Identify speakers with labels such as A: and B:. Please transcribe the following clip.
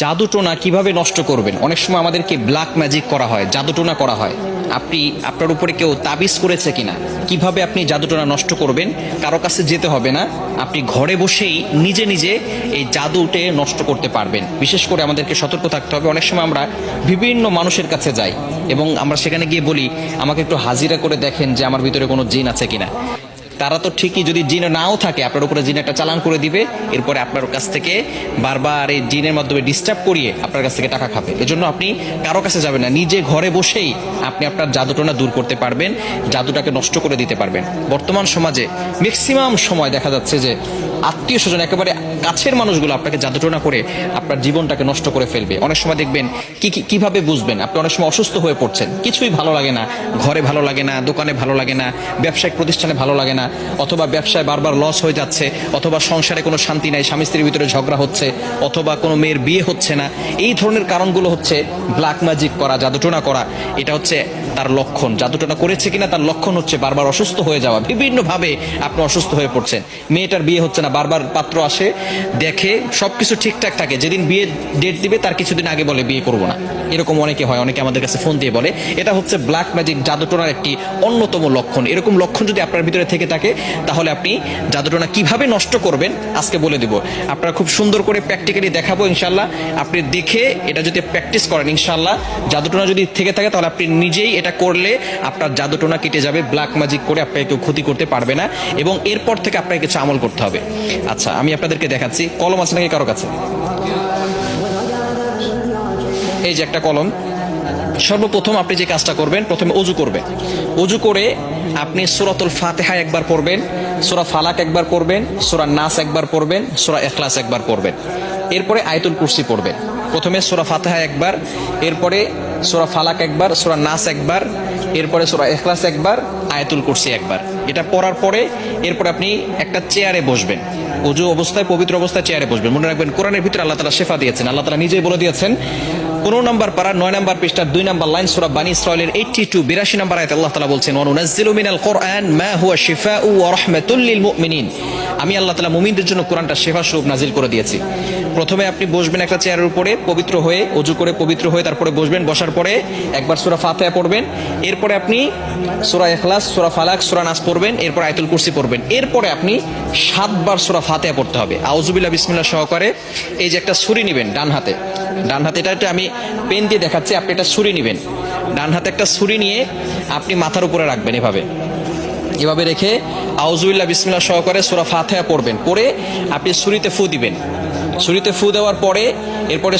A: জাদুটোনা কিভাবে নষ্ট করবেন? অনেক সময় আমাদেরকে ব্ল্যাক ম্যাজিক করা হয়, জাদুটোনা করা হয়। আপনি আপনার উপরে কেউ তাবিজ করেছে কিনা, কিভাবে আপনি জাদুটোনা নষ্ট করবেন? কারো কাছে যেতে হবে না, আপনি ঘরে বসেই নিজে নিজে এই জাদুটে নষ্ট করতে পারবেন। বিশেষ করে আমাদেরকে সতর্ক থাকতে হবে। অনেক সময় আমরা বিভিন্ন মানুষের কাছে যাই এবং আমরা সেখানে গিয়ে বলি, আমাকে একটু হাজিরা করে দেখেন যে আমার ভিতরে কোনো জিন আছে কিনা। তারা তো ঠিকই, যদি জিন নাও থাকে আপনার উপরে জিন একটা চালান করে দিবে, এরপরে আপনার কাছ থেকে বারবার এই জিনের মাধ্যমে ডিস্টার্ব করিয়ে আপনার কাছ থেকে টাকা খাবে। এজন্য আপনি কারো কাছে যাবেন না, নিজে ঘরে বসেই আপনি আপনার জাদুটোনা দূর করতে পারবেন, জাদুটাকে নষ্ট করে দিতে পারবেন। বর্তমান সমাজে ম্যাক্সিমাম সময় দেখা যাচ্ছে যে আত্মীয় স্বজন, একেবারে কাছের মানুষগুলো আপনাকে জাদুটোনা করে আপনার জীবনটাকে নষ্ট করে ফেলবে। অনেক সময় দেখবেন কিভাবে বুঝবেন? আপনি অনেক সময় অসুস্থ হয়ে পড়ছেন, কিছুই ভালো লাগে না, ঘরে ভালো লাগে না, দোকানে ভালো লাগে না, ব্যবসায়িক প্রতিষ্ঠানে ভালো লাগে না, অথবা ব্যবসায় বারবার লস হয়ে যাচ্ছে, অথবা সংসারে কোনো শান্তি নাই, স্বামী স্ত্রীর ভিতরে ঝগড়া হচ্ছে, অথবা কোনো মেয়ের বিয়ে হচ্ছে না। এই ধরনের কারণগুলো হচ্ছে ব্ল্যাক ম্যাজিক করা, জাদুটোনা করা। এটা হচ্ছে তার লক্ষণ। জাদুটোনা করেছে কিনা তার লক্ষণ হচ্ছে বারবার অসুস্থ হয়ে যাওয়া, বিভিন্নভাবে আপনি অসুস্থ হয়ে পড়ছেন। মেয়েটার বিয়ে হচ্ছে না, বারবার পাত্র আসে, দেখে সবকিছু ঠিকঠাক থাকে, যেদিন বিয়ে ডেট দিবে তার কিছুদিন আগে বলে বিয়ে করবো না। এরকম অনেকে হয়, অনেকে আমাদের কাছে ফোন দিয়ে বলে। এটা হচ্ছে ব্ল্যাক ম্যাজিক, জাদুটোনার একটি অন্যতম লক্ষণ। এরকম লক্ষণ যদি আপনার ভিতরে থেকে থাকে, তাহলে আপনি জাদুটোনা কিভাবে নষ্ট করবেন আজকে বলে দিব। আপনারা খুব সুন্দর করে প্র্যাকটিক্যালি দেখাবো ইনশাল্লাহ। আপনি দেখে এটা যদি প্র্যাকটিস করেন, ইনশাল্লাহ জাদুটোনা যদি থেকে থাকে তাহলে আপনি নিজেই এটা করলে আপনার জাদুটোনা কেটে যাবে। ব্ল্যাক ম্যাজিক করে আপনাকে কেউ ক্ষতি করতে পারবে না, এবং এরপর থেকে আপনাকে কিছু আমল করতে হবে। আচ্ছা, আমি আপনাদেরকে দেখাচ্ছি। কলম আছে নাকি কারো কাছে? এই যে একটা কলম। সর্বপ্রথম আপনি যে কাজটা করবেন, প্রথমে অজু করবেন। অজু করে আপনি সূরাতুল ফাতিহা একবার পড়বেন, সূরা ফালাক একবার পড়বেন, সূরা নাস একবার পড়বেন, সূরা ইখলাস একবার পড়বেন। এরপরে আয়াতুল কুরসি পড়বেন। প্রথমে সূরা ফাতিহা একবার, এরপরে সূরা ফালাক একবার, সূরা নাস একবার, এরপরে সূরা ইখলাস একবার, আয়াতুল কুরসি একবার। এটা পড়ার পরে এরপরে আপনি একটা চেয়ারে বসবেন। অজু অবস্থায়, পবিত্র অবস্থায় চেয়ারে বসবেন। মনে রাখবেন, কোরআনের ভিতরে আল্লাহ তাআলা শিফা দিয়েছেন। আল্লাহ তাআলা নিজেই বলে দিয়েছেন, 15 নম্বর পারা 9 নম্বর পৃষ্ঠার 2 নম্বর লাইন, সূরা বানী ইসরাঈলের 82 নম্বর আয়াতে আল্লাহ তাআলা বলছেন, ওয়া নুনাজ্জিলু মিনাল কুরআন মা হুয়া শিফাউ ওয়া রাহমাতুল লিল মুমিনিন। আমি আল্লাহ তাআলা মুমিনদের জন্য কোরআনটা শিফা স্বরূপ নাজিল করে দিয়েছি। প্রথমে আপনি বসবেন একটা চেয়ারের উপরে, পবিত্র হয়ে, অজু করে পবিত্র হয়ে তারপরে বসবেন। বসার পরে একবার সূরা ফাতিহা পড়বেন, এরপরে আপনি সূরা ইখলাস, সূরা ফালাক, সূরা নাস পড়বেন, এরপর আয়াতুল কুরসি পড়বেন। এরপরে আপনি 7 বার সূরা ফাতিহা পড়তে হবে আউযুবিল্লাহ বিসমিল্লাহ সহকারে। এই যে একটা ছুরি নেবেন ডান হাতে, এটা আমি পেন দিয়ে দেখাচ্ছি, আপনি একটা ছুরি নেবেন। ডান হাতে একটা ছুরি নিয়ে আপনি মাথার উপরে রাখবেন, এভাবে রেখে আউযুবিল্লাহ বিসমিল্লাহ সহকারে সূরা ফাতিহা পড়বেন। পড়ে আপনি ছুরিতে ফু দিবেন। ছুরিতে ফু দেওয়ার পরে এরপরে